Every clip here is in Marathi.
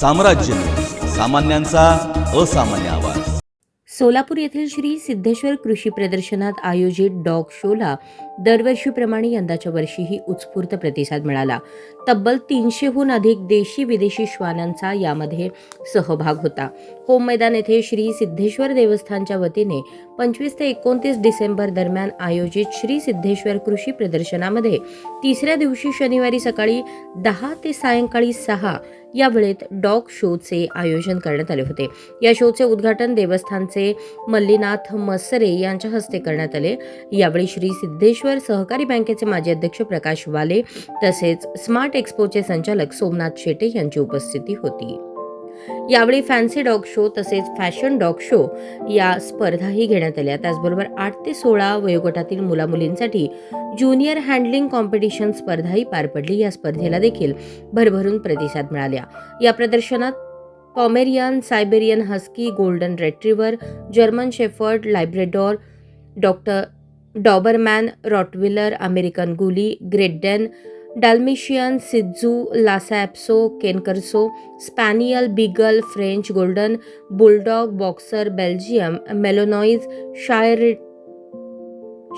साम्राज्य, सामान्यांचा असामान्य आवाज. सोलापूर येथील श्री सिद्धेश्वर कृषी प्रदर्शनात आयोजित डॉग शोला दरवर्षीप्रमाणे यंदाच्या वर्षीही उत्स्फूर्त प्रतिसाद मिळाला. तब्बल 300हून अधिक देशी विदेशी श्वानांचा यामध्ये सहभाग होता. होम मैदान येथे श्री सिद्धेश्वर देवस्थानच्या वतीने 25 ते 29 डिसेंबर दरम्यान आयोजित श्री सिद्धेश्वर कृषी प्रदर्शनामध्ये तिसऱ्या दिवशी शनिवारी सकाळी 10 ते सायंकाळी 6 या वेळेत डॉग शोचे आयोजन करण्यात आले होते. या शोचे उद्घाटन देवस्थानचे मल्लीनाथ मसरे यांच्या हस्ते करण्यात आले. यावेळी श्री सिद्धेश्वर सहकारी बँकेचे माजी अध्यक्ष प्रकाश वाले तसेच स्मार्ट एक्सपोचे संचालक सोमनाथ शेटे यांची उपस्थिती होती. यावेळी फॅन्सी डॉग शो तसेच फॅशन डॉग शो या स्पर्धाही घेण्यात आल्या. त्याचबरोबर 8 ते 16 वयोगटातील मुलामुलींसाठी ज्युनियर हँडलिंग कॉम्पिटिशन स्पर्धाही पार पडली. या स्पर्धेला देखील भरभरून प्रतिसाद मिळाला. या प्रदर्शनात Pomeranian, Siberian husky, golden retriever, German shepherd, Labrador, Doberman, Rottweiler, American गुली, great Dane, Dalmatian, Shih Tzu, Lhasa Apso, Cane Corso, spaniel, beagle, French golden, bulldog, boxer, Belgium, Malinois,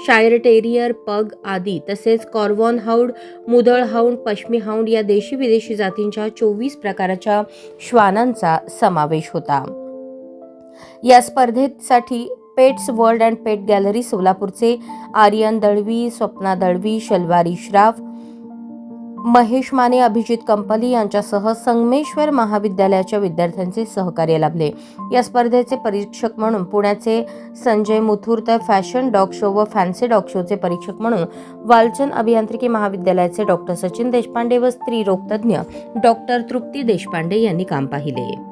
शायर टेरियर, पग आदी तसेच Caravan hound, Mudhol hound, Pashmi hound या देशी विदेशी जातींच्या 24 प्रकारच्या श्वानांचा समावेश होता. या स्पर्धेसाठी pets world and pet gallery सोलापूरचे आर्यन दळवी, स्वप्ना दळवी, शलवारी श्राफ, महेश माने, अभिजित कंपली यांच्यासह संगमेश्वर महाविद्यालयाच्या विद्यार्थ्यांचे सहकार्य लाभले. या स्पर्धेचे परीक्षक म्हणून पुण्याचे संजय मुथूर तर फॅशन डॉग शो व फॅन्सी डॉग शोचे परीक्षक म्हणून वालचंद अभियांत्रिकी महाविद्यालयाचे डॉक्टर सचिन देशपांडे व स्त्रीरोग तज्ज्ञ डॉक्टर तृप्ती देशपांडे यांनी काम पाहिले.